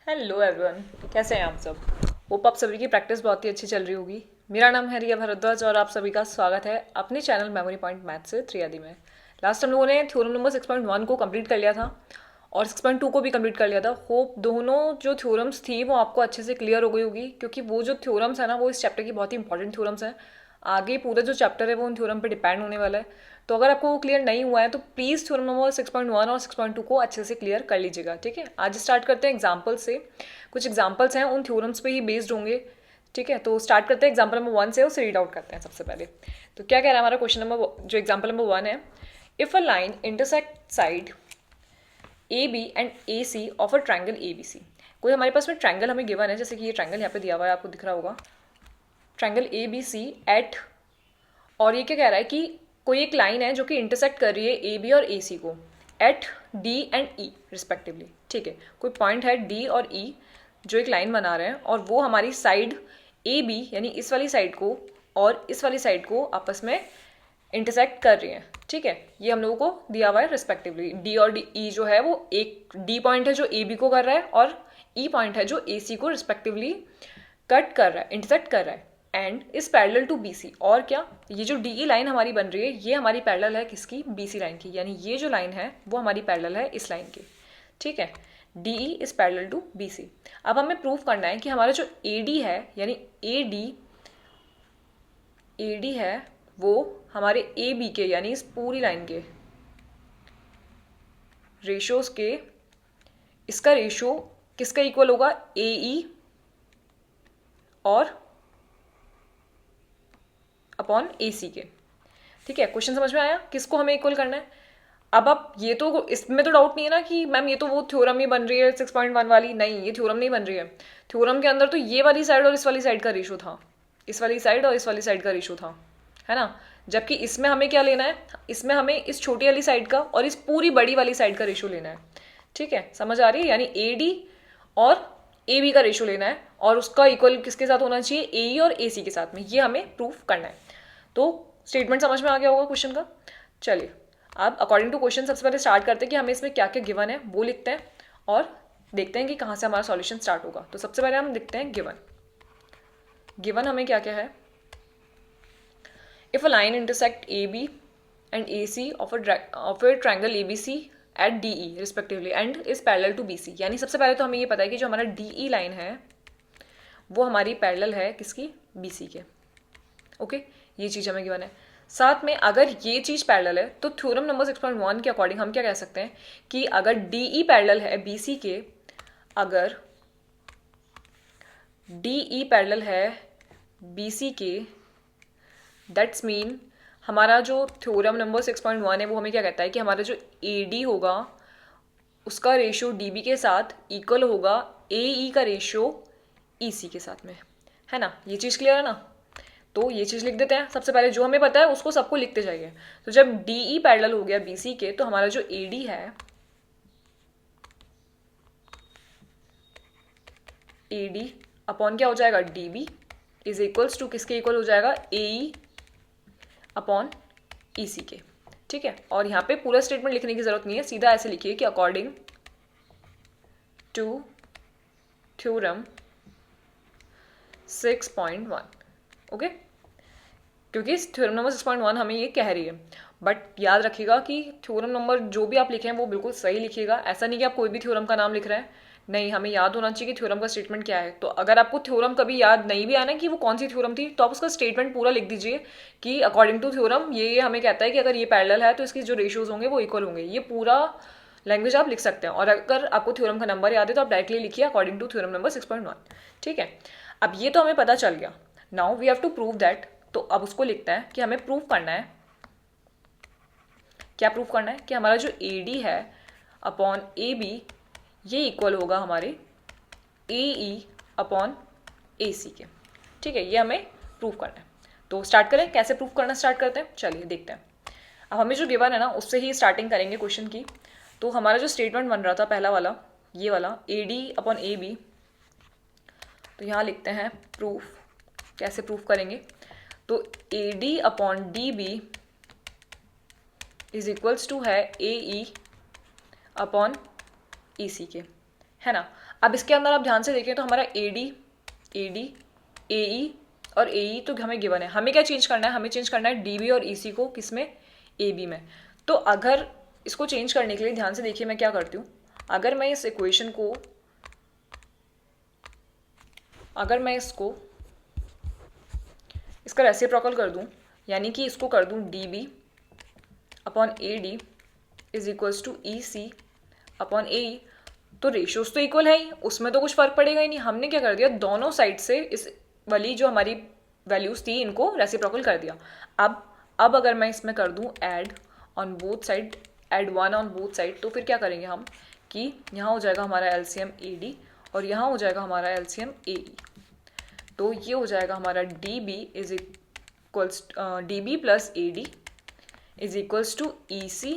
Hello everyone, कैसे हैं आप सब। होप आप सभी की प्रैक्टिस बहुत ही अच्छी चल रही होगी। मेरा नाम है रिया भारद्वाज और आप सभी का स्वागत है अपने चैनल मेमोरी पॉइंट मैथ से त्रियादी में। लास्ट हम लोगों ने थ्योरम नंबर 6.1 को कंप्लीट कर लिया था और 6.2 को भी कंप्लीट कर लिया था। होप दोनों जो थ्योरम्स थी वो आपको अच्छे से क्लियर हो गई होगी, क्योंकि वो जो थ्योरम्स है ना वो इस चैप्टर की बहुत ही इंपॉर्टेंट थ्योरम्स हैं। आगे पूरा जो चैप्टर है वो उन थ्योरम पे डिपेंड होने वाला है। तो अगर आपको वो क्लियर नहीं हुआ है तो प्लीज़ थ्योरम नंबर 6.1 और 6.2 को अच्छे से क्लियर कर लीजिएगा। ठीक है, आज स्टार्ट करते हैं एग्जाम्पल से। कुछ एग्जाम्पल्स हैं उन थ्योरम्स पे ही बेस्ड होंगे। ठीक है, तो स्टार्ट करते हैं एग्जाम्पल नंबर 1 से, उसे रीड आउट करते हैं सबसे पहले। तो क्या कह रहा है हमारा क्वेश्चन नंबर, जो एग्जाम्पल नंबर 1 है। If a line intersect side A B and A C of a triangle A B C. कोई हमारे पास में ट्राइंगल हमें गिवन है, जैसे कि ये ट्राइंगल यहाँ पे दिया हुआ है, आपको दिख रहा होगा triangle A B C at. और ये क्या कह रहा है कि कोई एक लाइन है जो कि इंटरसेक्ट कर रही है ए बी और ए सी को at D and E respectively. ठीक है, कोई पॉइंट है डी और ई जो एक लाइन बना रहे हैं और वो हमारी साइड ए बी यानी इस वाली साइड को और इस वाली साइड को आपस में इंटरसेक्ट कर रही हैं। ठीक है, ये हम लोगों को दिया हुआ है रिस्पेक्टिवली। डी और डी ई जो है वो एक डी पॉइंट है जो ए बी को कर रहा है और ई पॉइंट है जो ए सी को रिस्पेक्टिवली कट कर रहा है, इंटरसेक्ट कर रहा है। And is parallel to BC. और क्या, ये जो डीई लाइन हमारी बन रही है ये हमारी पैरेलल है किसकी, बीसी लाइन की। यानी ये जो लाइन है वो हमारी पैरेलल है इस लाइन की। ठीक है, DE is parallel to BC. अब हमें प्रूव करना है कि हमारा जो एडी है यानी एडी है वो हमारे ए बी के यानी इस पूरी लाइन के रेशोज के, इसका रेशो किसका इक्वल होगा, ए ई और अपॉन ए सी के। ठीक है, क्वेश्चन समझ में आया, किसको हमें इक्वल करना है। अब आप ये तो, इसमें तो डाउट नहीं है ना कि मैम ये तो वो थ्योरम ही बन रही है 6.1 वाली। नहीं, ये थ्योरम नहीं बन रही है। थ्योरम के अंदर तो ये वाली साइड और इस वाली साइड का रेशो था, इस वाली साइड और इस वाली साइड का रेशो था, है ना। जबकि इसमें हमें क्या लेना है, इसमें हमें इस छोटी वाली साइड का और इस पूरी बड़ी वाली साइड का रेशो लेना है। ठीक है, समझ आ रही है, यानी ए डी और ए बी का रेशो लेना है और उसका इक्वल किसके साथ होना चाहिए, ए ई और ए सी के साथ में। ये हमें प्रूफ करना है। तो स्टेटमेंट समझ में आ गया होगा क्वेश्चन का। चलिए अब अकॉर्डिंग टू क्वेश्चन सबसे पहले स्टार्ट करते हैं कि हमें इसमें क्या क्या गिवन है वो लिखते हैं और देखते हैं कि कहाँ से हमारा सॉल्यूशन स्टार्ट होगा। तो सबसे पहले हम लिखते हैं गिवन। गिवन हमें क्या क्या है, if a line intersect A B and A C of a triangle A B C at D E respectively and is parallel to B C. यानी सबसे पहले तो हमें ये पता है कि जो हमारा डी ई लाइन है वो हमारी पैरेलल है किसकी, बी सी के। ओके, ये चीज़ हमें गिवन है। साथ में अगर ये चीज़ पैरेलल है तो थ्योरम नंबर 6.1 के अकॉर्डिंग हम क्या कह सकते हैं कि अगर डी ई पैरेलल है बी सी के, अगर डी ई पैरेलल है बी सी के, दैट्स मीन हमारा जो थ्योरम नंबर 6.1 है वो हमें क्या कहता है कि हमारा जो ए डी होगा उसका रेशियो डी बी के साथ इक्वल होगा ए ई का रेशियो ई सी के साथ में, है ना। ये चीज़ क्लियर है ना। तो ये चीज़ लिख देते हैं सबसे पहले, जो हमें पता है उसको सबको लिखते जाइए। तो जब डी ई पैरेलल हो गया बी सी के तो हमारा जो ए डी है, ए डी अपॉन क्या हो जाएगा, D B is equals to किसके इक्वल हो जाएगा, ए ई अपॉन ई सी के। ठीक है, और यहाँ पे पूरा स्टेटमेंट लिखने की जरूरत नहीं है, सीधा ऐसे लिखिए कि अकॉर्डिंग टू थ्योरम 6.1। ओके, क्योंकि थ्योरम नंबर 6.1 हमें ये कह रही है। बट याद रखिएगा कि थ्योरम नंबर जो भी आप लिखें वो बिल्कुल सही लिखिएगा। ऐसा नहीं कि आप कोई भी थ्योरम का नाम लिख रहे हैं, नहीं, हमें याद होना चाहिए कि थ्योरम का स्टेटमेंट क्या है। तो अगर आपको थ्योरम कभी याद नहीं भी आना कि वो कौन सी थ्योरम थी तो आप उसका स्टेटमेंट पूरा लिख दीजिए कि अकॉर्डिंग टू थ्योरम ये हमें कहता है कि अगर ये पैरेलल है तो इसके जो रेशियोज होंगे वो इक्वल होंगे। ये पूरा लैंग्वेज आप लिख सकते हैं। और अगर आपको थ्योरम का नंबर याद है तो आप डायरेक्टली लिखिए अकॉर्डिंग टू थ्योरम नंबर 6.1। ठीक है, अब ये तो हमें पता चल गया। Now we have to prove that. तो अब उसको लिखते हैं कि हमें प्रूव करना है, क्या प्रूव करना है कि हमारा जो ए डी है अपॉन ए बी ये इक्वल होगा हमारे ए ई अपॉन ए सी के। ठीक है, ये हमें प्रूव करना है। तो स्टार्ट करें, कैसे प्रूव करना स्टार्ट करते हैं, चलिए देखते हैं। अब हमें जो गिवन है ना उससे ही स्टार्टिंग करेंगे क्वेश्चन की। तो हमारा जो स्टेटमेंट बन रहा था पहला वाला, ये वाला A D upon A B, तो यहाँ लिखते हैं प्रूफ। कैसे प्रूफ करेंगे, तो A D upon D B is equals to है ए ई अपॉन ई सी के, है ना। अब इसके अंदर आप ध्यान से देखें तो हमारा ए डी, ए ई और ए ई तो हमें गिवन है। हमें क्या चेंज करना है, हमें चेंज करना है डी बी और ई सी को, किस में, ए बी में। तो अगर इसको चेंज करने के लिए ध्यान से देखिए मैं क्या करती हूँ, अगर मैं इस इक्वेशन को, अगर मैं इसको इसका रेसिप्रोकल कर दूं, यानी कि इसको कर दूं D B upon A D is equals to E C upon A E, तो रेशियोज तो इक्वल है ही, उसमें तो कुछ फर्क पड़ेगा ही नहीं। हमने क्या कर दिया, दोनों साइड से इस वाली जो हमारी वैल्यूज थी इनको रेसिप्रोकल कर दिया। अब अगर मैं इसमें कर दूं add on both side, add 1 on both side, तो फिर क्या करेंगे हम कि यहाँ हो जाएगा हमारा एलसीएम ए डी और यहाँ हो जाएगा हमारा एलसीएम ए ई। तो ये हो जाएगा हमारा D B is equals D B plus A D is equals to E C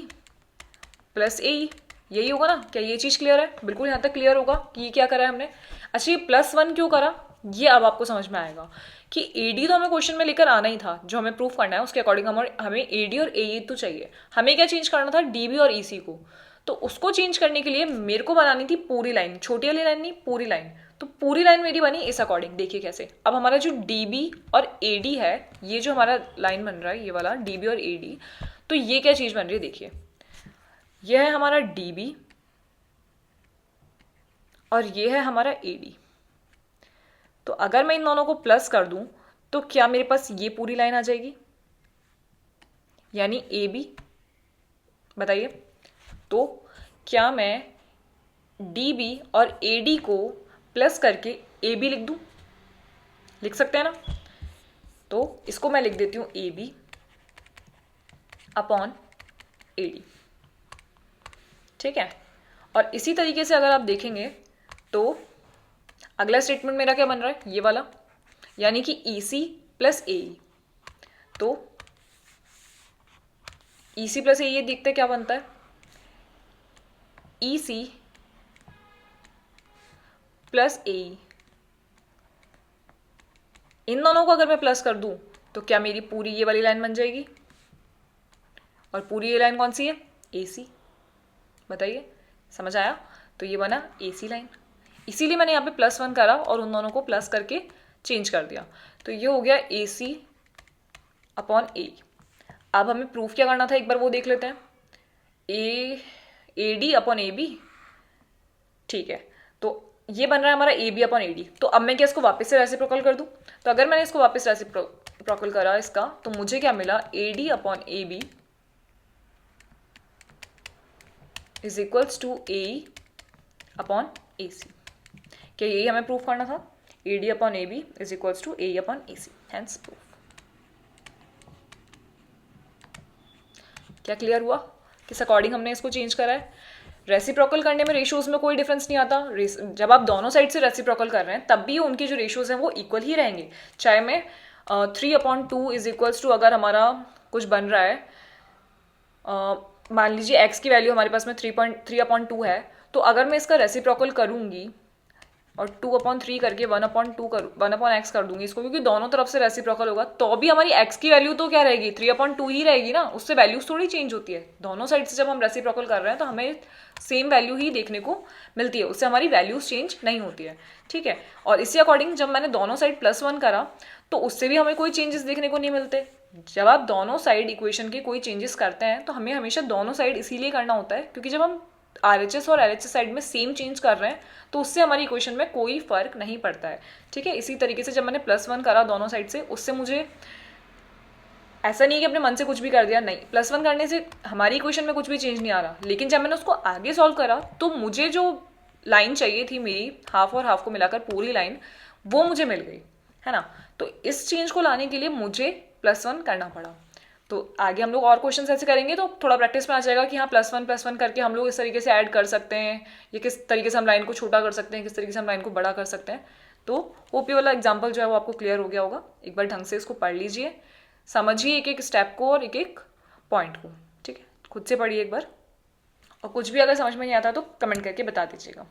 plus A E. यही होगा ना, क्या ये चीज़ क्लियर है? बिल्कुल यहाँ तक क्लियर होगा कि ये क्या करा है हमने। अच्छा, ये +1 क्यों करा, ये अब आपको समझ में आएगा कि ए डी तो हमें क्वेश्चन में लेकर आना ही था, जो हमें प्रूफ करना है उसके अकॉर्डिंग हमें ए डी और ए ई तो चाहिए। हमें क्या चेंज करना था, डी बी और ई सी को। तो उसको चेंज करने के लिए मेरे को बनानी थी पूरी लाइन, छोटी वाली लाइन नहीं, पूरी लाइन। तो पूरी लाइन मेरी बनी इस अकॉर्डिंग। देखिए कैसे, अब हमारा जो डी बी और ए डी है, ये जो हमारा लाइन बन रहा है ये वाला डी बी और ए डी, तो ये क्या चीज़ बन रही है, देखिए यह है हमारा डी बी और ये है हमारा ए डी। तो अगर मैं इन दोनों को प्लस कर दूं तो क्या मेरे पास ये पूरी लाइन आ जाएगी, यानी ए बी। बताइए, तो क्या मैं डी बी और ए डी को प्लस करके ए बी लिख दूं? लिख सकते हैं ना। तो इसको मैं लिख देती हूं A B upon A D, ठीक है। और इसी तरीके से अगर आप देखेंगे तो अगला स्टेटमेंट मेरा क्या बन रहा है, ये वाला, यानी कि ई सी प्लस ए ई। तो ई सी प्लस ए ई देखते क्या बनता है, ई सी प्लस ए ई। इन दोनों को अगर मैं प्लस कर दूं तो क्या मेरी पूरी ये वाली लाइन बन जाएगी, और पूरी ये लाइन कौन सी है, ए सी। बताइए, समझ आया? तो ये बना ए सी लाइन, इसीलिए मैंने यहाँ पे +1 करा और उन दोनों को प्लस करके चेंज कर दिया। तो ये हो गया ए सी अपॉन ए। अब हमें प्रूफ क्या करना था, एक बार वो देख लेते हैं। A D upon A B, ठीक है। तो ये बन रहा है हमारा A B upon A D. तो अब मैं क्या इसको वापस से रेसिप्रोकल कर दूं? तो अगर मैंने इसको वापस रेसिप्रोकल करा इसका, तो मुझे क्या मिला, A D upon A B is equals to A upon A C. क्या यही हमें प्रूफ करना था, A D upon A B is equals to A upon A C, hence proof. क्या क्लियर हुआ, किस अकॉर्डिंग हमने इसको चेंज करा है। रेसिप्रोकल करने में रेशियोज में कोई डिफरेंस नहीं आता। जब आप दोनों साइड से रेसिप्रोकल कर रहे हैं तब भी उनके जो रेशियोज हैं वो इक्वल ही रहेंगे। चाहे मैं 3/2 इज इक्वल्स टू, अगर हमारा कुछ बन रहा है, मान लीजिए x की वैल्यू हमारे पास में 3/2 है, तो अगर मैं इसका रेसिप्रोकल करूंगी और 2/3 करके 1/x कर दूंगी इसको, क्योंकि दोनों तरफ से रेसिप्रोकल होगा, तो भी हमारी x की वैल्यू तो क्या रहेगी, 3/2 ही रहेगी ना। उससे वैल्यूज थोड़ी चेंज होती है। दोनों साइड से जब हम रेसिप्रोकल कर रहे हैं तो हमें सेम वैल्यू ही देखने को मिलती है, उससे हमारी वैल्यूज चेंज नहीं होती है, ठीक है। और इसी अकॉर्डिंग जब मैंने दोनों साइड +1 करा तो उससे भी हमें कोई चेंजेस देखने को नहीं मिलते। जब आप दोनों साइड इक्वेशन के कोई चेंजेस करते हैं तो हमें हमेशा दोनों साइड इसीलिए करना होता है क्योंकि जब हम RHS और LHS साइड में सेम चेंज कर रहे हैं तो उससे हमारी इक्वेशन में कोई फर्क नहीं पड़ता है, ठीक है। इसी तरीके से जब मैंने +1 करा दोनों साइड से, उससे मुझे ऐसा नहीं है कि अपने मन से कुछ भी कर दिया, नहीं, +1 करने से हमारी इक्वेशन में कुछ भी चेंज नहीं आ रहा। लेकिन जब मैंने उसको आगे सॉल्व करा तो मुझे जो लाइन चाहिए थी मेरी, हाफ और हाफ को मिलाकर पूरी लाइन, वो मुझे मिल गई, है ना। तो इस चेंज को लाने के लिए मुझे +1 करना पड़ा। तो आगे हम लोग और क्वेश्चन ऐसे करेंगे तो थोड़ा प्रैक्टिस में आ जाएगा कि हाँ +1 करके हम लोग इस तरीके से ऐड कर सकते हैं, या किस तरीके से हम लाइन को छोटा कर सकते हैं, किस तरीके से हम लाइन को बड़ा कर सकते हैं। तो होप ये वाला एग्जाम्पल जो है वो आपको क्लियर हो गया होगा। एक बार ढंग से इसको पढ़ लीजिए, समझिए एक एक स्टेप को और एक एक पॉइंट को, ठीक है। खुद से पढ़िए एक बार, और कुछ भी अगर समझ में नहीं आता तो कमेंट करके बता दीजिएगा।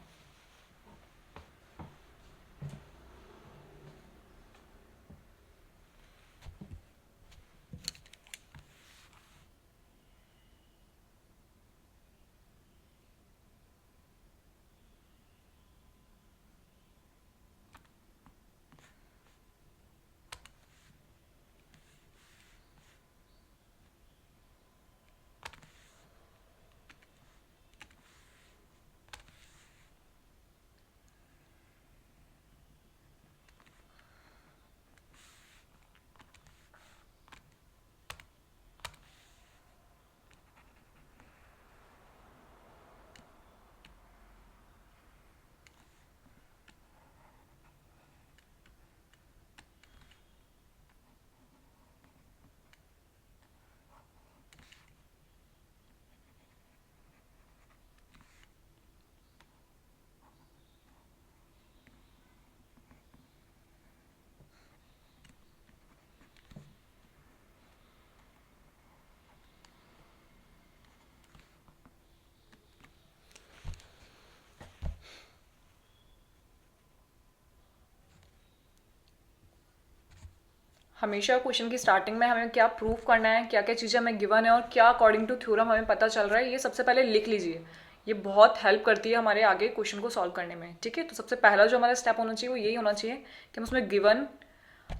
हमेशा क्वेश्चन की स्टार्टिंग में हमें क्या प्रूव करना है, क्या क्या चीज़ें हमें गिवन है और क्या अकॉर्डिंग टू थ्योरम हमें पता चल रहा है, ये सबसे पहले लिख लीजिए। ये बहुत हेल्प करती है हमारे आगे क्वेश्चन को सॉल्व करने में। ठीक है, तो सबसे पहला जो हमारा स्टेप होना चाहिए वो यही होना चाहिए कि हम उसमें गिवन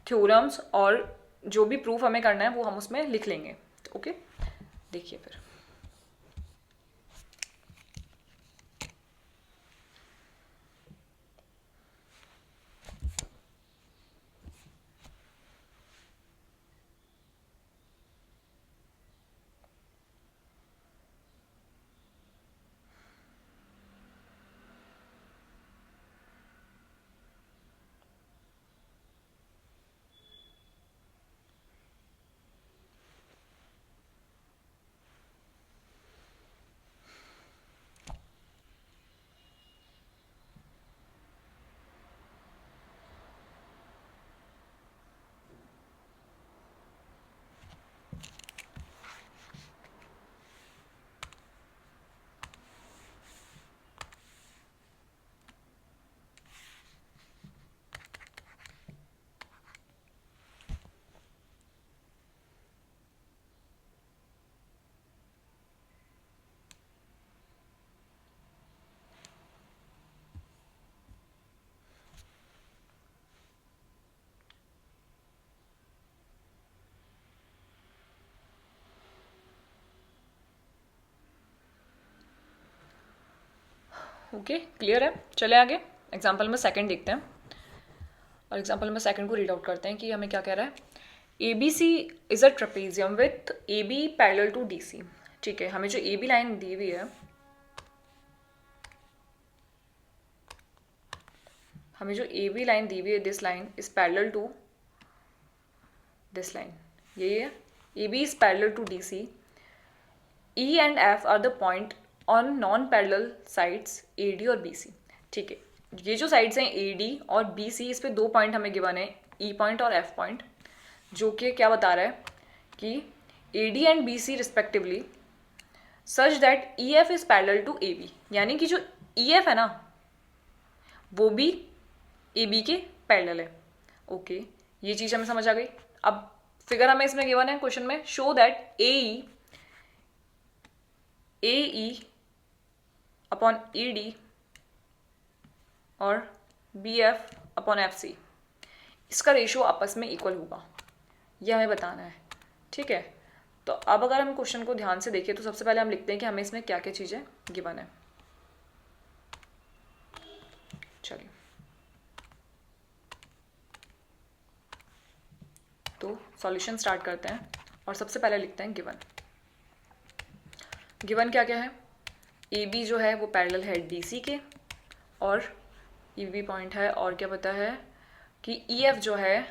थ्योरम्स और जो भी प्रूफ हमें करना है वो हम उसमें लिख लेंगे। ओके, देखिए फिर ओके, क्लियर है। चले आगे एग्जाम्पल में सेकंड देखते हैं और एग्जाम्पल में सेकंड को रीड आउट करते हैं कि हमें क्या कह रहा है। A B C is a trapezium with A B parallel to D C. ठीक है, हमें जो ए बी लाइन दी हुई है, हमें जो ए बी लाइन दी हुई है, this line is parallel to this line, यही है। A B is parallel to D C. E and F are the point on non parallel sides A D और बी सी। ठीक है, ये जो साइड्स हैं ए डी और B सी, इस पे दो पॉइंट हमें गिवन है, ई पॉइंट और एफ पॉइंट, जो कि क्या बता रहा है कि A D and B C respectively such that E F is parallel to A B, यानी कि जो ई एफ है ना वो भी ए बी के पैरेलल है। ओके, ये चीज़ हमें समझ आ गई। अब फिगर हमें इसमें गिवन है क्वेश्चन में, show that A E upon E D और B F upon F C, इसका रेशियो आपस में इक्वल होगा, ये हमें बताना है। ठीक है, तो अब अगर हम क्वेश्चन को ध्यान से देखें तो सबसे पहले हम लिखते हैं कि हमें इसमें क्या क्या चीज़ें गिवन है। चलिए, तो सॉल्यूशन स्टार्ट करते हैं और सबसे पहले लिखते हैं गिवन। गिवन क्या क्या है, ए बी जो है वो पैरेलल है डी सी के और ई बी पॉइंट है, और क्या पता है कि ई एफ जो है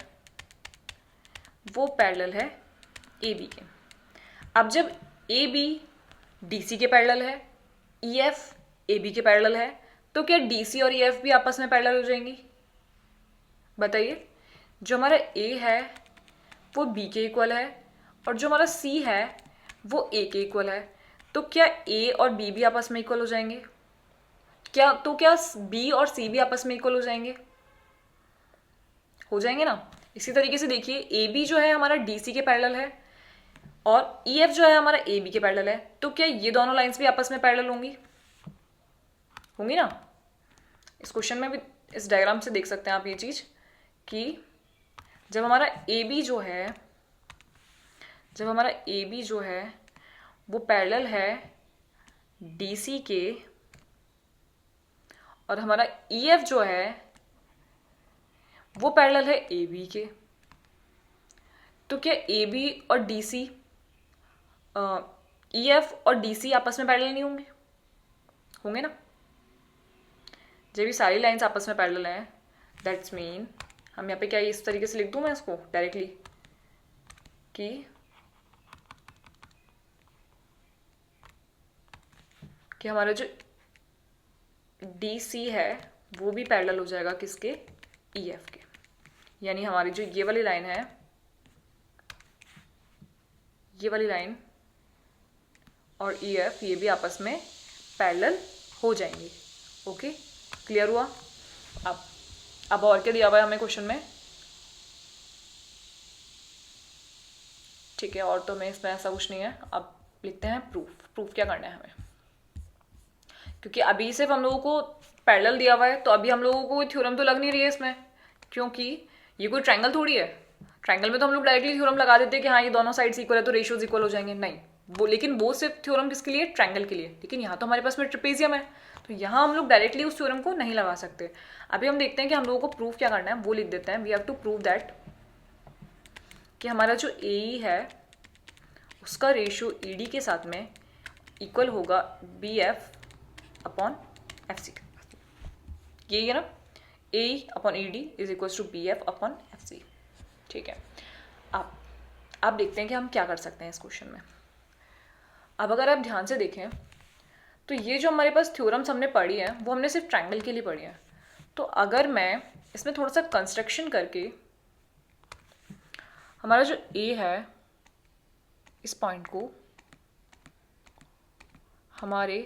वो पैरेलल है ए बी के। अब जब ए बी डी सी के पैरेलल है, ई एफ ए बी के पैरेलल है, तो क्या डी सी और ई एफ भी आपस में पैरेलल हो जाएंगी? बताइए। जो हमारा ए है वो बी के इक्वल है और जो हमारा सी है वो ए के इक्वल है, तो क्या ए और बी भी आपस में इक्वल हो जाएंगे? क्या बी और सी भी आपस में इक्वल हो जाएंगे? हो जाएंगे ना। इसी तरीके से देखिए, ए बी जो है हमारा डी सी के पैरेलल है और ई एफ जो है हमारा ए बी के पैरेलल है, तो क्या ये दोनों लाइंस भी आपस में पैरेलल होंगी? होंगी ना। इस क्वेश्चन में भी इस डायग्राम से देख सकते हैं आप ये चीज कि जब हमारा ए बी जो है वो पैरेलल है डी सी के और हमारा ई एफ जो है वो पैरेलल है ए बी के, तो क्या ए बी और डी सी, ई एफ और डी सी आपस में पैरेलल नहीं होंगे? होंगे ना। जब ये सारी लाइंस आपस में पैरेलल हैं, दैट्स मीन हम यहाँ पे क्या इस तरीके से लिख दूँ मैं इसको डायरेक्टली कि हमारा जो डी सी है वो भी पैरेलल हो जाएगा किसके? ई एफ के। यानी हमारी जो ये वाली लाइन है, ये वाली लाइन और ई एफ ये भी आपस में पैरेलल हो जाएंगे। ओके, क्लियर हुआ। अब और क्या दिया हुआ है हमें क्वेश्चन में? ठीक है, और तो मैं इसमें ऐसा कुछ नहीं है। अब लिखते हैं प्रूफ। प्रूफ क्या करना है हमें, क्योंकि अभी सिर्फ हम लोगों को पैरेलल दिया हुआ है, तो अभी हम लोगों को थ्योरम तो लग नहीं रही है इसमें, क्योंकि ये कोई ट्रायंगल थोड़ी है। ट्रायंगल में तो हम लोग डायरेक्टली थ्योरम लगा देते हैं कि हाँ ये दोनों साइड्स इक्वल है तो रेशियोज इक्वल हो जाएंगे। नहीं, वो लेकिन वो सिर्फ थ्योरम किसके लिए, ट्रायंगल के लिए। लेकिन यहाँ तो हमारे पास में ट्रेपेजियम है, तो यहाँ हम लोग डायरेक्टली उस थ्योरम को नहीं लगा सकते। अभी हम देखते हैं कि हम लोगों को प्रूफ क्या करना है, वो लिख देते हैं। We have to prove that कि हमारा जो ए है उसका रेशियो ईडी के साथ में इक्वल होगा B F upon F C. यही है ना, A upon E D is equal to B F upon F C. ठीक है, आप देखते हैं कि हम क्या कर सकते हैं इस क्वेश्चन में। अब अगर आप ध्यान से देखें तो ये जो हमारे पास थ्योरम्स हमने पढ़ी है वो हमने सिर्फ ट्रायंगल के लिए पढ़ी है। तो अगर मैं इसमें थोड़ा सा कंस्ट्रक्शन करके हमारा जो ए है इस पॉइंट को हमारे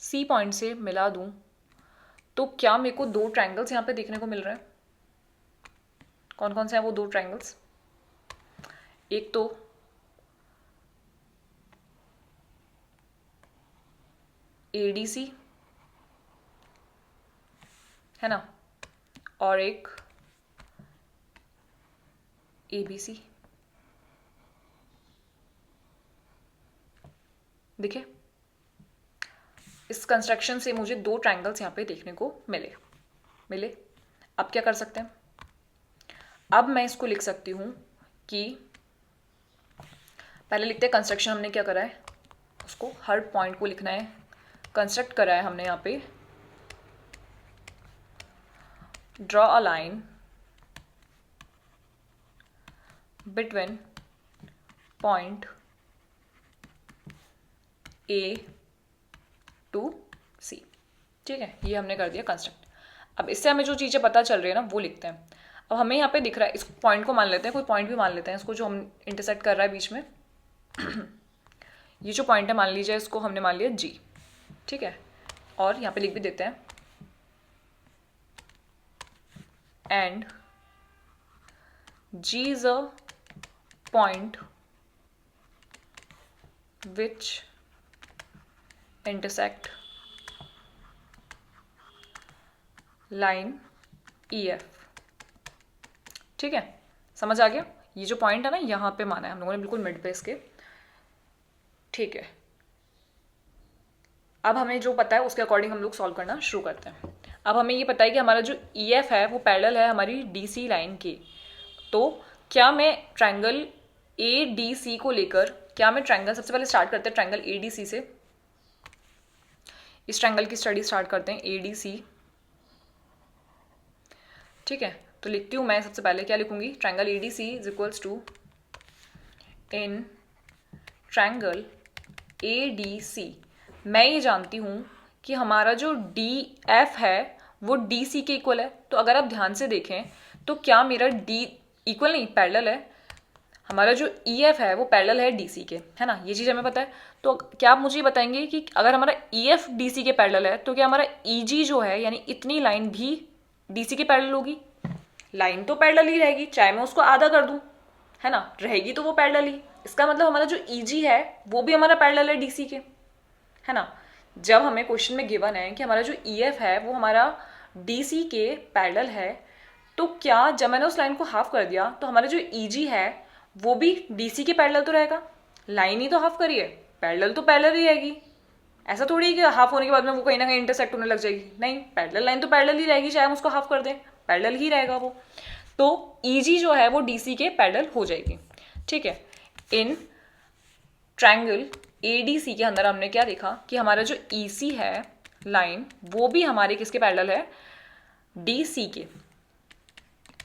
सी पॉइंट से मिला दूं, तो क्या मेरे को दो ट्रायंगल्स यहाँ पे देखने को मिल रहे हैं। कौन कौन से हैं वो दो ट्रायंगल्स, एक तो ADC है ना, और एक ABC। देखिए, इस कंस्ट्रक्शन से मुझे दो ट्रायंगल्स यहाँ पे देखने को मिले। अब क्या कर सकते हैं, अब मैं इसको लिख सकती हूँ कि पहले लिखते हैं कंस्ट्रक्शन हमने क्या करा है, उसको हर पॉइंट को लिखना है। कंस्ट्रक्ट करा है हमने यहाँ पे, draw a line between point A to C। ठीक है, ये हमने कर दिया कंस्ट्रक्ट। अब इससे हमें जो चीज़ें पता चल रही है ना वो लिखते हैं। अब हमें यहाँ पे दिख रहा है, इस पॉइंट को मान लेते हैं, कोई पॉइंट भी मान लेते हैं इसको जो हम इंटरसेक्ट कर रहा है बीच में। ये जो पॉइंट है मान लीजिए इसको हमने मान लिया G। ठीक है, और यहाँ पे लिख भी देते हैं and G is a point which intersect line EF। ठीक है, समझ आ गया। ये जो पॉइंट है ना यहाँ पे माना है हम लोगों ने बिल्कुल मिड पे इसके। ठीक है, अब हमें जो पता है उसके अकॉर्डिंग हम लोग सॉल्व करना शुरू करते हैं। अब हमें ये पता है कि हमारा जो EF है वो पैरेलल है हमारी DC लाइन के। तो क्या मैं ट्रायंगल ADC को लेकर, क्या मैं ट्रायंगल, सबसे पहले स्टार्ट करते हैं ट्रायंगल ADC से। इस ट्रायंगल की स्टडी स्टार्ट करते हैं ADC। ठीक है, तो लिखती हूँ मैं सबसे पहले क्या लिखूंगी, triangle ADC is equals to in triangle ADC मैं ये जानती हूँ कि हमारा जो DF है वो DC के इक्वल है। तो अगर आप ध्यान से देखें तो क्या मेरा D इक्वल नहीं, पैरेलल है। हमारा जो EF है वो पैरेलल है DC के, है ना, ये चीज़ हमें पता है। तो क्या आप मुझे बताएंगे कि अगर हमारा EF DC के पैरेलल है तो क्या हमारा EG जो है यानी इतनी लाइन भी DC के पैरेलल होगी। लाइन तो पैरेलल ही रहेगी, चाहे मैं उसको आधा कर दूं, है ना, रहेगी तो वो पैरेलल ही। इसका मतलब हमारा जो EG है वो भी हमारा पैरेलल है DC के, है ना। जब हमें क्वेश्चन में गिवन है कि हमारा जो EF है वो हमारा DC के पैरेलल है, तो क्या जब मैंने उस लाइन को हाफ कर दिया तो हमारा जो EG है वो भी DC के पैरेलल तो रहेगा। लाइन ही तो हाफ करी है, पैरेलल तो पैरेलल ही रहेगी। ऐसा थोड़ी है कि हाफ होने के बाद में वो कहीं ना कहीं इंटरसेक्ट होने लग जाएगी, नहीं, पैरेलल लाइन तो पैरेलल ही रहेगी, चाहे हम उसको हाफ कर दें पैरेलल ही रहेगा वो। तो EG जो है वो DC के पैरेलल हो जाएगी। ठीक है, इन ट्रायंगल ADC के अंदर हमने क्या देखा कि हमारा जो EC है लाइन वो भी हमारे किसके पैरेलल है, DC के,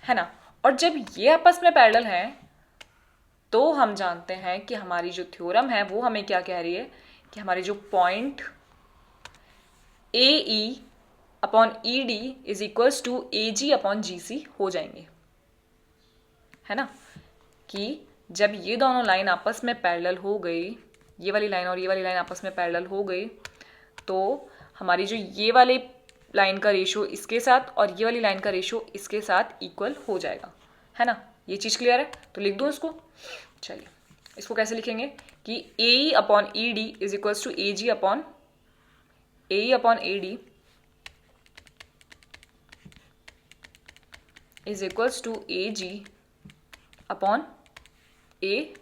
है ना। और जब ये आपस में पैरेलल हैं तो हम जानते हैं कि हमारी जो थ्योरम है वो हमें क्या कह रही है कि हमारे जो point AE upon ED is equals to AG upon GC हो जाएंगे, है ना। कि जब ये दोनों लाइन आपस में पैरेलल हो गई, ये वाली लाइन और ये वाली लाइन आपस में पैरेलल हो गई, तो हमारी जो ये वाली लाइन का रेशियो इसके साथ और ये वाली लाइन का रेशियो इसके साथ इक्वल हो जाएगा, है ना। ये चीज़ क्लियर है, तो लिख दूँ इसको। चलिए इसको कैसे लिखेंगे कि A upon E D is equals to A G upon A D is equals to A G upon A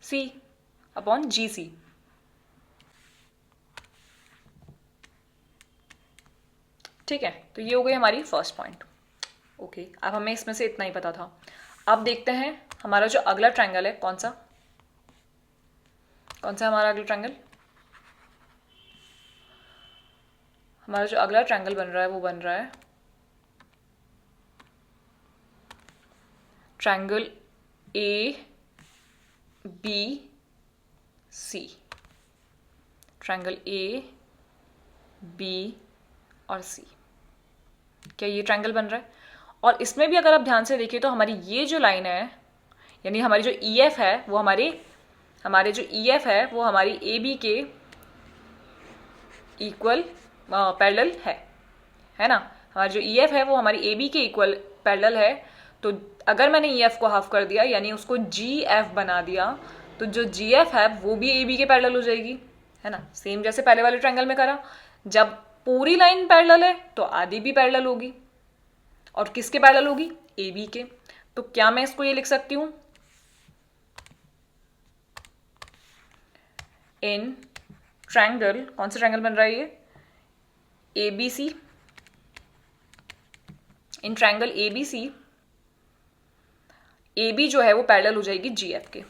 C upon G C. ठीक है, तो ये हो गई हमारी फर्स्ट पॉइंट। ओके, अब हमें इसमें से इतना ही पता था। अब देखते हैं हमारा जो अगला ट्रायंगल है कौन सा है हमारा अगला ट्रायंगल। हमारा जो अगला ट्रायंगल बन रहा है वो बन रहा है triangle A B C. Triangle A B और सी, क्या ये ट्रायंगल बन रहा है? और इसमें भी अगर आप ध्यान से देखिए तो हमारी ये जो लाइन है, यानी हमारी जो ई एफ है वो हमारे जो ई एफ है वो हमारी ए बी के इक्वल पैरेलल है ना। हमारा जो ई एफ है वो हमारी ए बी के इक्वल पैरेलल है। तो अगर मैंने ई एफ को हाफ कर दिया यानी उसको जी एफ बना दिया, तो जो जी एफ है वो भी ए बी के पैरेलल हो जाएगी, है ना। सेम जैसे पहले वाले ट्रायंगल में करा, जब पूरी लाइन पैरेलल है तो आधी भी पैरेलल होगी, और किसके पैरेलल होगी? ए बी के। तो क्या मैं इसको ये लिख सकती हूं, इन ट्रायंगल, कौन सा ट्रायंगल बन रहा है ये? A B C. In triangle A B C, A B जो है वो पैरेलल हो जाएगी जी एफ के।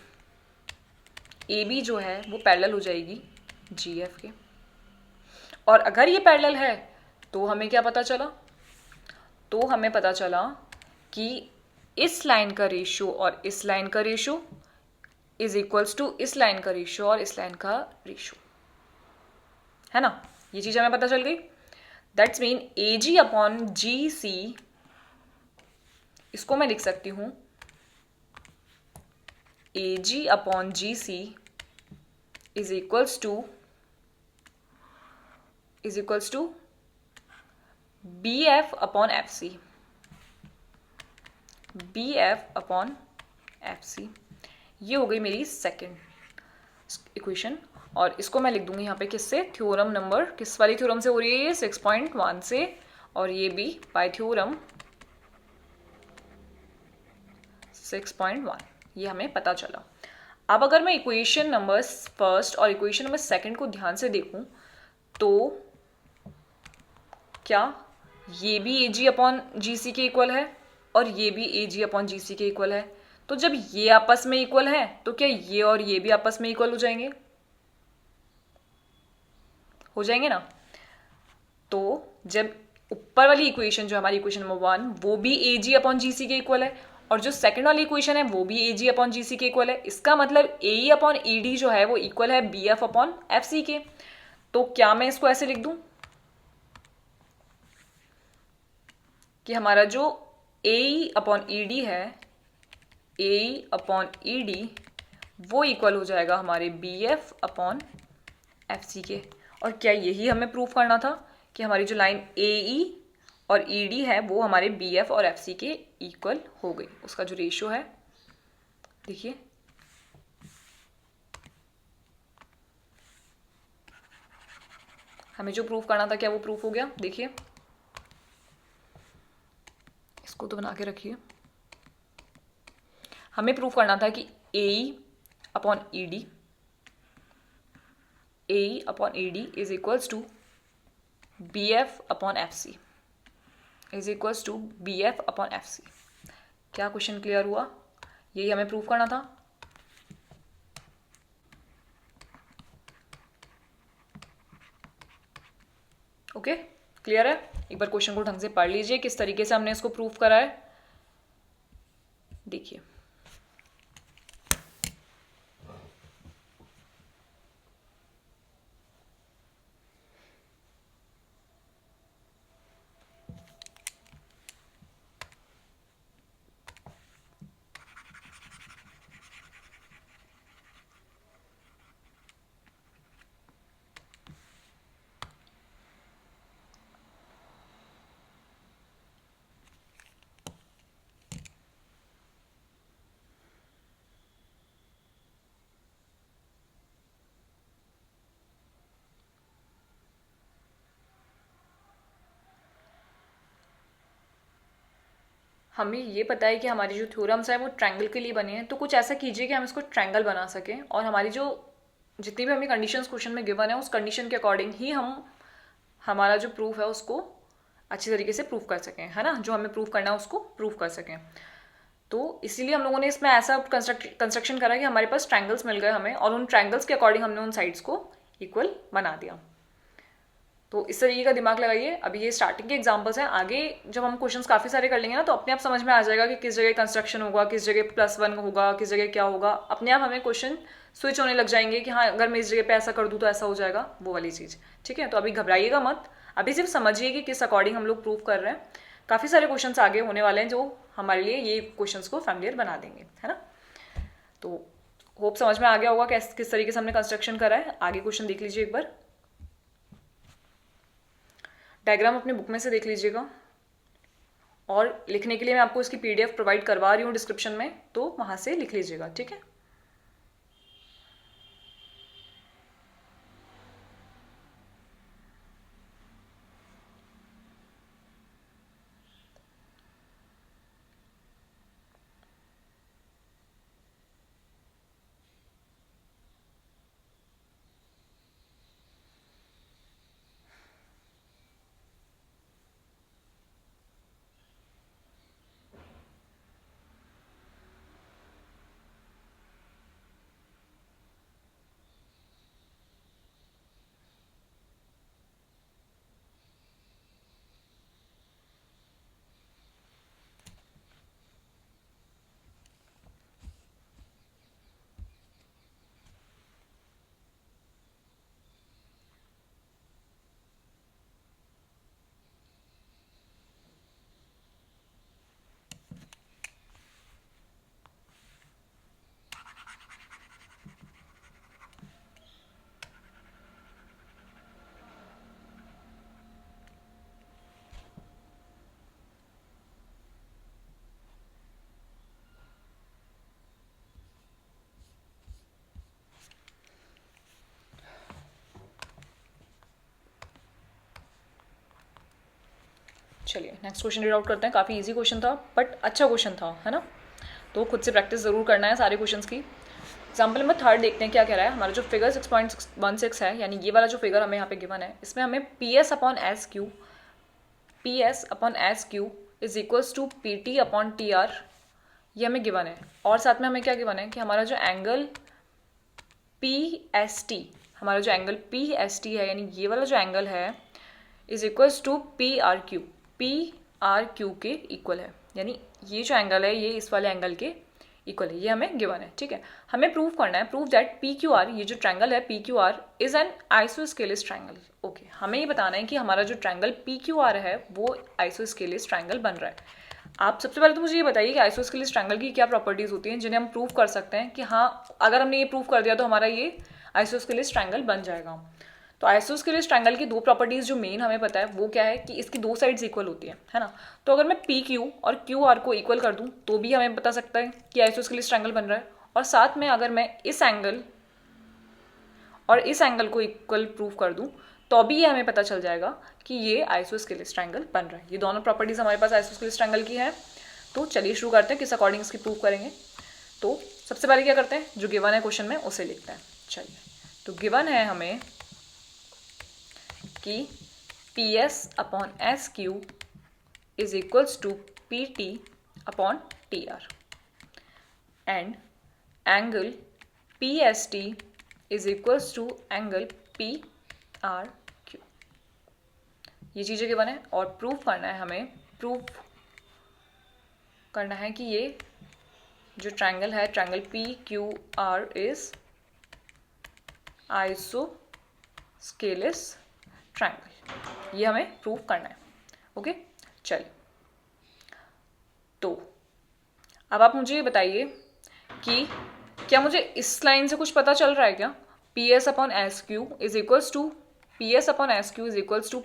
ए बी जो है वो पैरेलल हो जाएगी जी एफ के। और अगर ये पैरेलल है तो हमें क्या पता चला? तो हमें पता चला कि इस लाइन का रेशियो और इस लाइन का रेशियो इज इक्वल्स टू इस लाइन का रेशियो और इस लाइन का रेशियो, है ना। ये चीज हमें पता चल गई। That's mean A G upon G C, इसको मैं लिख सकती हूं A G upon G C is equals to B F upon F C. B F upon F C, ये हो गई मेरी सेकेंड इक्वेशन। और इसको मैं लिख दूंगी यहाँ पे किससे? थ्योरम नंबर, किस वाली थ्योरम से हो रही है ये? 6.1 से, और ये भी बाय थ्योरम 6.1, ये हमें पता चला। अब अगर मैं इक्वेशन नंबर फर्स्ट और इक्वेशन नंबर सेकंड को ध्यान से देखूं तो क्या ये भी ए जी अपॉन जी सी के इक्वल है और ये भी ए जी अपॉन जी सी के इक्वल है। तो जब ये आपस में इक्वल है तो क्या ये और ये भी आपस में इक्वल हो जाएंगे? हो जाएंगे ना। तो जब ऊपर वाली इक्वेशन जो हमारी इक्वेशन नंबर 1 वो भी ए जी अपॉन जी सी के इक्वल है, और जो सेकंड वाली इक्वेशन है वो भी ए जी अपॉन जी सी के इक्वल है, इसका मतलब ए ई अपॉन ई डी जो है वो इक्वल है B F upon F C के। तो क्या मैं इसको ऐसे लिख दूं कि हमारा जो ए ई अपॉन ई डी है, A E upon E D वो इक्वल हो जाएगा हमारे B F upon F C के। और क्या यही हमें प्रूफ करना था कि हमारी जो लाइन ए ई और ई डी है वो हमारे बी एफ और एफ सी के इक्वल हो गई। उसका जो रेशियो है देखिए, हमें जो प्रूफ करना था क्या वो प्रूफ हो गया? देखिए, इसको तो बना के रखिए। हमें प्रूफ करना था कि A E upon E D, A E upon E D is equals to B F upon F C, is equals to B F upon F C. क्या क्वेश्चन क्लियर हुआ? यही हमें प्रूफ करना था। ओके, क्लियर है? एक बार question को ढंग से पढ़ लीजिए किस तरीके से हमने इसको प्रूफ करा है। देखिए, हमें ये पता है कि हमारी जो थ्योरम्स है वो ट्रायंगल के लिए बने हैं, तो कुछ ऐसा कीजिए कि हम इसको ट्रायंगल बना सकें और हमारी जो जितनी भी हमें कंडीशंस क्वेश्चन में गिवन है उस कंडीशन के अकॉर्डिंग ही हम हमारा जो प्रूफ है उसको अच्छी तरीके से प्रूफ कर सकें, है ना, जो हमें प्रूफ करना है उसको प्रूफ कर सकें। तो इसीलिए हम लोगों ने इसमें ऐसा कंस्ट्रक्शन करा कि हमारे पास ट्रायंगल्स मिल गए हमें, और उन ट्रायंगल्स के अकॉर्डिंग हमने उन साइड्स को इक्वल बना दिया। तो इस तरीके का दिमाग लगाइए। अभी ये स्टार्टिंग के एग्जांपल्स हैं, आगे जब हम क्वेश्चंस काफ़ी सारे कर लेंगे ना तो अपने आप समझ में आ जाएगा कि किस जगह कंस्ट्रक्शन होगा, किस जगह +1 होगा, किस जगह क्या होगा। अपने आप हमें क्वेश्चन स्विच होने लग जाएंगे कि हाँ अगर मैं इस जगह पे ऐसा कर दूँ तो ऐसा हो जाएगा, वो वाली चीज़। ठीक है, तो अभी घबराइएगा मत, अभी सिर्फ समझिए कि किस अकॉर्डिंग हम लोग प्रूव कर रहे हैं। काफ़ी सारे क्वेश्चंस आगे होने वाले हैं जो हमारे लिए ये क्वेश्चंस को फैमिलियर बना देंगे, है ना। तो होप समझ में आ गया होगा किस तरीके से हमने कंस्ट्रक्शन करा है। आगे क्वेश्चन देख लीजिए एक बार, डायग्राम अपनी बुक में से देख लीजिएगा, और लिखने के लिए मैं आपको इसकी PDF प्रोवाइड करवा रही हूँ डिस्क्रिप्शन में, तो वहाँ से लिख लीजिएगा, ठीक है। चलिए नेक्स्ट क्वेश्चन रीड आउट करते हैं। काफ़ी इजी क्वेश्चन था बट अच्छा क्वेश्चन था, है ना। तो खुद से प्रैक्टिस ज़रूर करना है सारे क्वेश्चंस की। एग्जाम्पल नंबर 3 देखते हैं क्या कह रहा है। हमारा जो फिगर 6.16 है, यानी ये वाला जो फिगर हमें यहाँ पे गिवन है, इसमें हमें PS/S/Q is equals to PT/TR ये हमें गिवन है। और साथ में हमें क्या गिवन है कि हमारा जो एंगल PST, हमारा जो एंगल PST है, यानी ये वाला जो एंगल है, इज इक्वल्स टू PRQ के इक्वल है। यानी ये जो एंगल है ये इस वाले एंगल के इक्वल है, ये हमें गिवन है, ठीक है। हमें प्रूव करना है, प्रूव दैट PQR, ये जो ट्रायंगल है PQR is an isosceles triangle. Okay, हमें ये बताना है कि हमारा जो ट्रायंगल PQR है वो आइसोस्केलिस ट्रायंगल बन रहा है। आप सबसे पहले तो मुझे ये बताइए कि आइसोस्केलिस ट्रायंगल की क्या प्रॉपर्टीज होती हैं जिन्हें हम प्रूव कर सकते हैं कि हाँ अगर हमने ये प्रूव कर दिया तो हमारा ये आइसोस्केलिस ट्रायंगल बन जाएगा। तो आइसोस्केलिस ट्रायंगल की दो प्रॉपर्टीज जो मेन हमें पता है वो क्या है कि इसकी दो साइड्स इक्वल होती है ना। तो अगर मैं PQ और QR को इक्वल कर दूं तो भी हमें बता सकता है कि आइसोस्केलिस ट्रायंगल बन रहा है। और साथ में अगर मैं इस एंगल और इस एंगल को इक्वल प्रूव कर दूं तो भी ये हमें पता चल जाएगा कि ये आइसोस्केलिस ट्रायंगल बन रहा है। ये दोनों प्रॉपर्टीज हमारे पास आइसोस्केलिस ट्रायंगल की है। तो चलिए शुरू करते हैं किस अकॉर्डिंग इसकी प्रूव करेंगे। तो सबसे पहले क्या करते हैं, जो गिवन है क्वेश्चन में उसे लिखते हैं। चलिए, तो गिवन है हमें कि PS/SQ is equals to PT/TR and angle PST is equals to angle PRQ। ये चीज़ें गिवन है और प्रूव करना है हमें, प्रूव करना है कि ये जो ट्रायंगल है, triangle PQR is isosceles triangle, ये हमें प्रूव करना है। ओके, चलिए, तो अब आप मुझे ये बताइए कि क्या मुझे इस लाइन से कुछ पता चल रहा है क्या। PS/SQ is equals to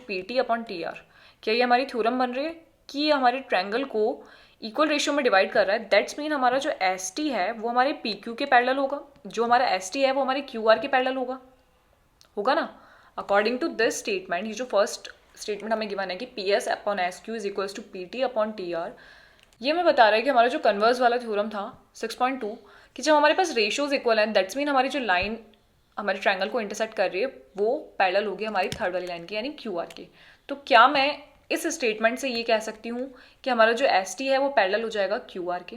PT/TR, क्या ये हमारी थ्योरम बन रही है कि ये हमारे ट्रायंगल को इक्वल रेशियो में डिवाइड कर रहा है। दैट्स मीन हमारा जो ST है वो हमारे PQ के पैरेलल होगा, जो हमारा ST है वो हमारे QR के पैरेलल होगा ना। अकॉर्डिंग टू दिस स्टेटमेंट, ये जो फर्स्ट स्टेटमेंट हमें गिवन है कि PS/SQ is equals to PT/TR, ये हमें बता रहा है कि हमारा जो कन्वर्स वाला थ्योरम था 6.2, कि जब हमारे पास रेशियोज इक्वल हैं दैट्स मीन हमारी जो लाइन हमारे ट्रायंगल को इंटरसेक्ट कर रही है वो पैरेलल होगी हमारी थर्ड वाली लाइन की यानी क्यू आर के। तो क्या मैं इस स्टेटमेंट से ये कह सकती हूँ कि हमारा जो एस टी है वो पैरेलल हो जाएगा क्यू आर के?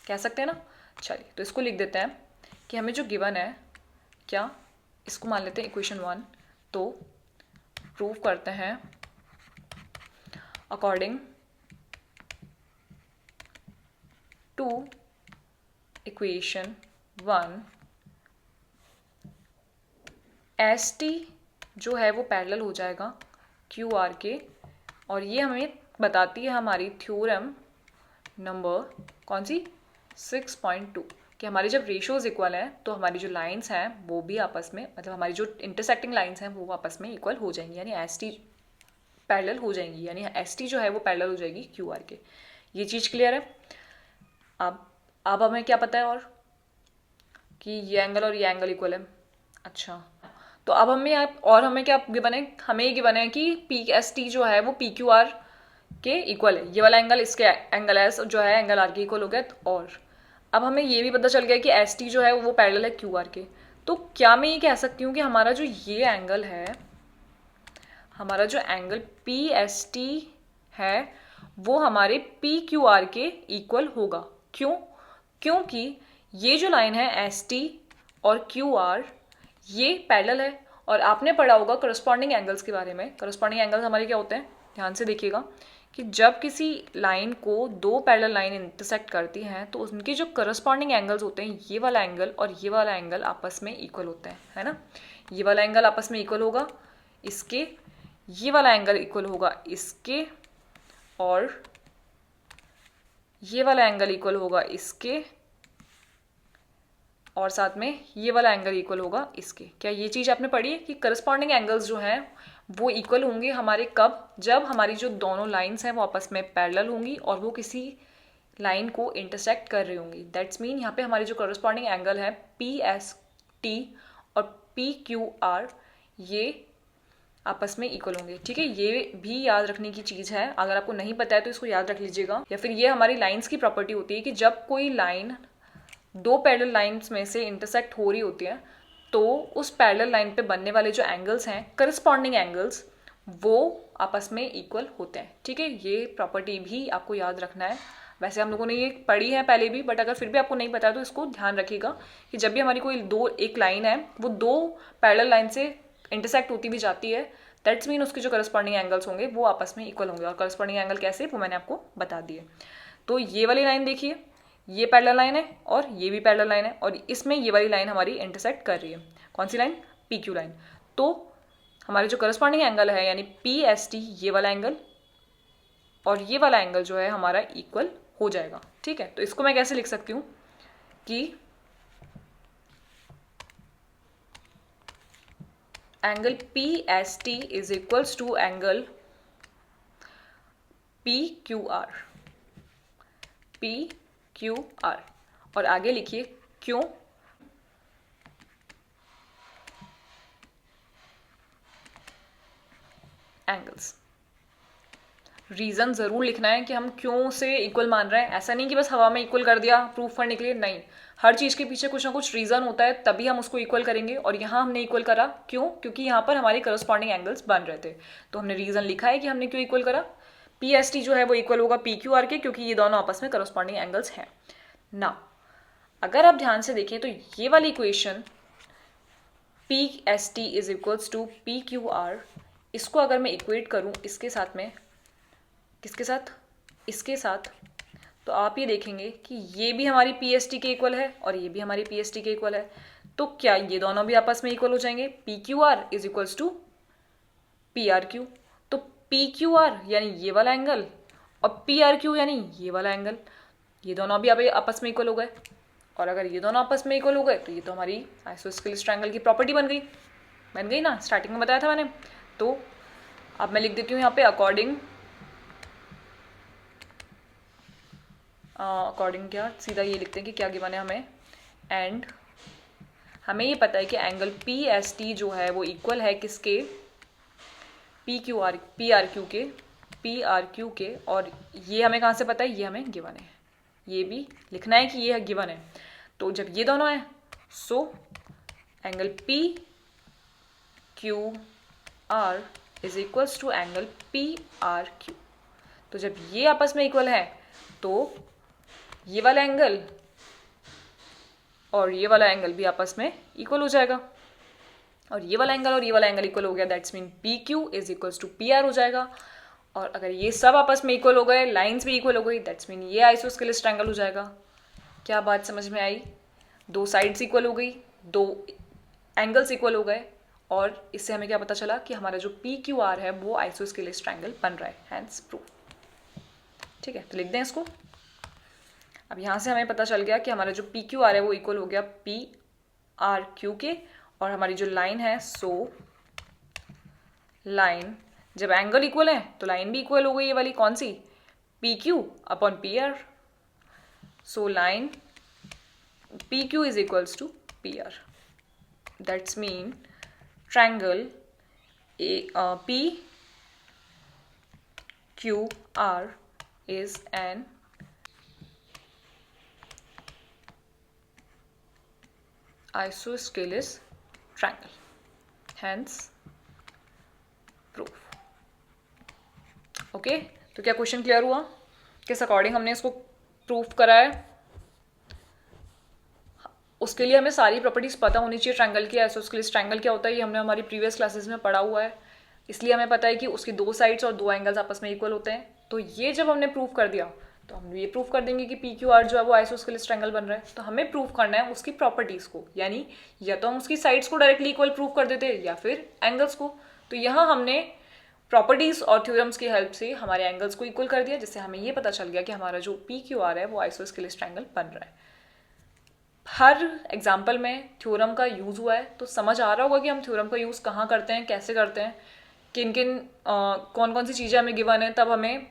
कह सकते हैं ना। चलिए तो इसको लिख देते हैं कि हमें जो गिवन है, क्या इसको मान लेते हैं इक्वेशन 1। तो प्रूव करते हैं according to equation 1 S T जो है वो पैरेलल हो जाएगा क्यू आर के। और ये हमें बताती है हमारी थ्योरम नंबर कौन सी 6.2 कि हमारी जब रेशियोज इक्वल हैं तो हमारी जो लाइंस हैं वो भी आपस में, मतलब हमारी जो इंटरसेक्टिंग लाइंस हैं वो आपस में इक्वल हो जाएंगी, यानी एस टी पैरेलल हो जाएंगी, यानी एस टी जो है वो पैरेलल हो जाएगी क्यू आर के। ये चीज़ क्लियर है। अब हमें क्या पता है और कि ये एंगल और ये एंगल इक्वल है। अच्छा, तो अब हमें क्या गिवन है, हमें ये गिवन है कि पी एस टी जो है वो पी क्यू आर के इक्वल है। ये वाला एंगल इसके एंगल एस जो है एंगल आर के इक्वल हो गया। और अब हमें ये भी पता चल गया कि एस टी जो है वो पैरेलल है क्यू आर के। तो क्या मैं ये कह सकती हूँ कि हमारा जो ये एंगल है, हमारा जो एंगल पी एस टी है वो हमारे पी क्यू आर के इक्वल होगा? क्यों? क्योंकि ये जो लाइन है एस टी और क्यू आर ये पैरेलल है। और आपने पढ़ा होगा करस्पॉन्डिंग एंगल्स के बारे में। करस्पॉन्डिंग एंगल्स हमारे क्या होते हैं, ध्यान से देखिएगा कि जब किसी लाइन को दो पैरेलल लाइन इंटरसेक्ट करती हैं तो उनके जो करस्पॉन्डिंग एंगल्स होते हैं, ये वाला एंगल और ये वाला एंगल आपस में इक्वल होते हैं, है ना। ये वाला एंगल आपस में इक्वल होगा इसके, ये वाला एंगल इक्वल होगा इसके, और ये वाला एंगल इक्वल होगा इसके, और साथ में ये वाला एंगल इक्वल होगा इसके। क्या ये चीज़ आपने पढ़ी है कि करस्पॉन्डिंग एंगल्स जो हैं वो इक्वल होंगे हमारे कब? जब हमारी जो दोनों लाइंस हैं वो आपस में पैरेलल होंगी और वो किसी लाइन को इंटरसेक्ट कर रही होंगी। दैट्स मीन यहाँ पे हमारी जो करस्पॉन्डिंग एंगल है पी एस टी और पी क्यू आर ये आपस में इक्वल होंगे। ठीक है, ये भी याद रखने की चीज़ है। अगर आपको नहीं पता है तो इसको याद रख लीजिएगा। या फिर ये हमारी लाइंस की प्रॉपर्टी होती है कि जब कोई लाइन दो पैरेलल लाइंस में से इंटरसेक्ट हो रही होती है तो उस पैरेलल लाइन पे बनने वाले जो एंगल्स हैं करस्पॉन्डिंग एंगल्स वो आपस में इक्वल होते हैं। ठीक है, ये प्रॉपर्टी भी आपको याद रखना है। वैसे हम लोगों ने ये पढ़ी है पहले भी, बट अगर फिर भी आपको नहीं पता है तो इसको ध्यान रखिएगा कि जब भी हमारी कोई एक लाइन है वो दो पैरेलल लाइन से इंटरसेक्ट होती भी जाती है, दैट्स मीन उसके जो करस्पॉन्डिंग एंगल्स होंगे वो आपस में इक्वल होंगे। और करस्पॉन्डिंग एंगल कैसे, वो मैंने आपको बता दिए। तो ये वाली लाइन देखिए, ये पैरेलल लाइन है और ये भी पैरेलल लाइन है, और इसमें ये वाली लाइन हमारी इंटरसेक्ट कर रही है। कौन सी लाइन? P Q line. तो हमारे जो करस्पॉन्डिंग एंगल है यानी पी एस टी ये वाला एंगल और ये वाला एंगल जो है हमारा इक्वल हो जाएगा। ठीक है, तो इसको मैं कैसे लिख सकती हूँ कि angle P S T is equals to angle P Q R, P Q R. और आगे लिखिए क्यों? एंगल्स। रीज़न ज़रूर लिखना है कि हम क्यों से इक्वल मान रहे हैं। ऐसा नहीं कि बस हवा में इक्वल कर दिया प्रूफ करने के लिए, नहीं। हर चीज़ के पीछे कुछ ना कुछ रीज़न होता है तभी हम उसको इक्वल करेंगे। और यहाँ हमने इक्वल करा क्यों? क्योंकि यहाँ पर हमारे करस्पॉन्डिंग एंगल्स बन रहे थे, तो हमने रीज़न लिखा है कि हमने क्यों इक्वल करा। पी एस टी जो है वो इक्वल होगा पी क्यू आर के, क्योंकि ये दोनों आपस में करस्पॉन्डिंग एंगल्स हैं ना। अगर आप ध्यान से देखें तो ये वाली equation P S T is equals to P Q R, इसको अगर मैं इक्वेट करूँ इसके साथ में, किसके साथ? इसके साथ, तो आप ये देखेंगे कि ये भी हमारी पी एस टी के इक्वल है और ये भी हमारी पी एस टी के इक्वल है। तो क्या ये दोनों भी आपस में इक्वल हो जाएंगे? P Q R is equals to P R Q. तो पी क्यू आर यानी ये वाला एंगल और पी आर क्यू यानी ये वाला एंगल, ये दोनों भी अब आपस में इक्वल हो गए। और अगर ये दोनों आपस में इक्वल हो गए तो ये तो हमारी आइसोस्केलेस ट्रायंगल की प्रॉपर्टी बन गई ना, स्टार्टिंग में बताया था मैंने। तो अब मैं लिख देती हूँ यहाँ पे अकॉर्डिंग क्या, सीधा ये लिखते हैं कि क्या गिवन है हमें। एंड हमें ये पता है कि एंगल पी एस टी जो है वो इक्वल है किसके? पी आर क्यू के। पी आर क्यू के, और ये हमें कहाँ से पता है, ये हमें गिवन है, ये भी लिखना है कि ये गिवन है। तो जब ये दोनों है so angle P Q R is equals to angle P R Q. तो जब ये आपस में इक्वल है तो ये वाला एंगल और ये वाला एंगल भी आपस में इक्वल हो जाएगा, और ये वाला एंगल और ये वाला एंगल इक्वल हो गया, that's mean P Q is equals to P R हो जाएगा। और अगर ये सब आपस में इक्वल हो गए, लाइंस भी इक्वल हो गई, दैट्स मीन ये आइसोस्केलेस ट्रायंगल हो जाएगा। क्या बात समझ में आई? दो साइड्स इक्वल हो गई, दो एंगल्स इक्वल हो गए, और इससे हमें क्या पता चला कि हमारा जो पी क्यू आर है वो आइसोस्केलेस ट्रायंगल बन रहा है, हैंस प्रूफ। ठीक है, तो लिख दें इसको। अब यहाँ से हमें पता चल गया कि हमारा जो पी क्यू आर है वो इक्वल हो गया पी आर क्यू के, और हमारी जो लाइन है सो लाइन, जब एंगल इक्वल है तो लाइन भी इक्वल हो गई, ये वाली कौन सी, P Q upon P R. So line P Q is equals to P R, that's mean triangle P Q R is an isosceles triangle, hence proof। Okay, तो क्या क्वेश्चन क्लियर हुआ? किस अकॉर्डिंग हमने इसको प्रूफ करा है? उसके लिए हमें सारी प्रॉपर्टीज पता होनी चाहिए ट्रायंगल की। आइसोस्केलेस ट्रायंगल क्या होता है ये हमने हमारी प्रीवियस क्लासेस में पढ़ा हुआ है, इसलिए हमें पता है कि उसकी दो साइड्स और दो एंगल्स आपस में इक्वल होते हैं। तो ये जब हमने प्रूफ कर दिया तो हम ये प्रूफ कर देंगे कि पी क्यू आर जो है वो आइसोस्केलेस ट्रायंगल बन रहा है। तो हमें प्रूफ करना है उसकी प्रॉपर्टीज को, यानी या तो हम उसकी साइड्स को डायरेक्टली इक्वल प्रूफ कर देते या फिर एंगल्स को। तो यहाँ हमने प्रॉपर्टीज और थ्योरम्स की हेल्प से हमारे एंगल्स को इक्वल कर दिया, जिससे हमें ये पता चल गया कि हमारा जो पी क्यू आर है वो आइसोस्केलेस ट्रायंगल बन रहा है। हर एग्जाम्पल में थ्योरम का यूज़ हुआ है, तो समझ आ रहा होगा कि हम थ्योरम का यूज़ कहाँ करते हैं, कैसे करते हैं, किन किन कौन कौन सी चीज़ें हमें गिवन है, तब हमें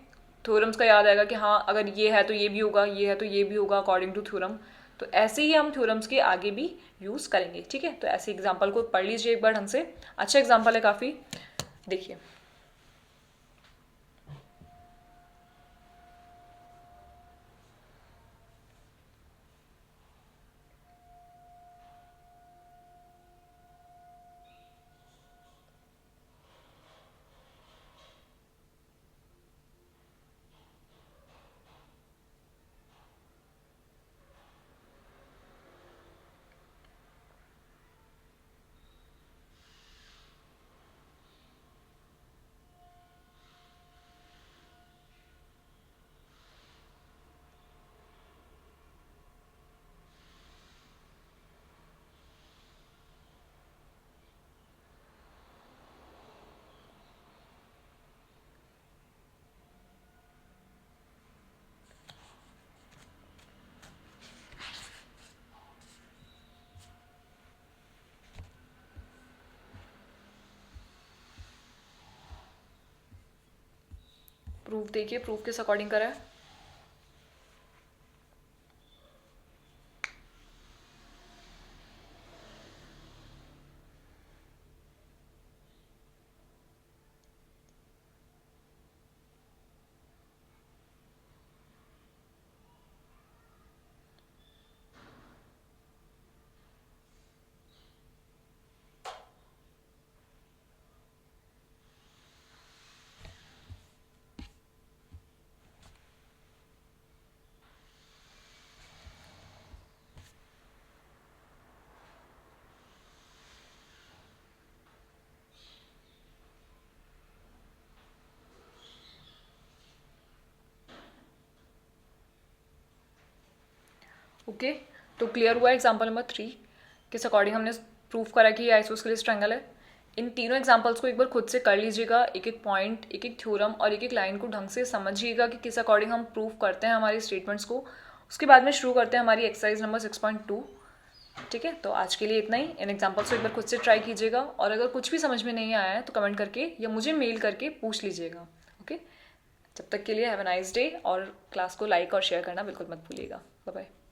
थ्योरम्स का याद आएगा कि हाँ अगर ये है तो ये भी होगा, ये है तो ये भी होगा अकॉर्डिंग टू थ्योरम। तो ऐसे ही हम थ्योरम्स के आगे भी यूज़ करेंगे। ठीक है, तो ऐसे एग्जाम्पल को पढ़ लीजिए एक बार ढंग से, अच्छा एग्जाम्पल है काफ़ी, देखिए। प्रूफ देखिए, प्रूफ किस अकॉर्डिंग करा है। ओके, तो क्लियर हुआ एग्जाम्पल नंबर 3 किस अकॉर्डिंग हमने प्रूफ करा कि ये आइसोस्केलेस ट्रायंगल है। इन तीनों एग्जाम्पल्स को एक बार खुद से कर लीजिएगा, एक एक पॉइंट, एक एक थ्योरम और एक एक लाइन को ढंग से समझिएगा कि किस अकॉर्डिंग हम प्रूफ करते हैं हमारी स्टेटमेंट्स को। उसके बाद में शुरू करते हैं हमारी एक्सरसाइज नंबर 6.2। ठीक है, तो आज के लिए इतना ही। इन एग्जाम्पल्स को एक बार खुद से ट्राई कीजिएगा, और अगर कुछ भी समझ में नहीं आया है तो कमेंट करके या मुझे मेल करके पूछ लीजिएगा। ओके, जब तक के लिए हैव अ नाइस डे, और क्लास को लाइक और शेयर करना बिल्कुल मत भूलिएगा। Bye bye.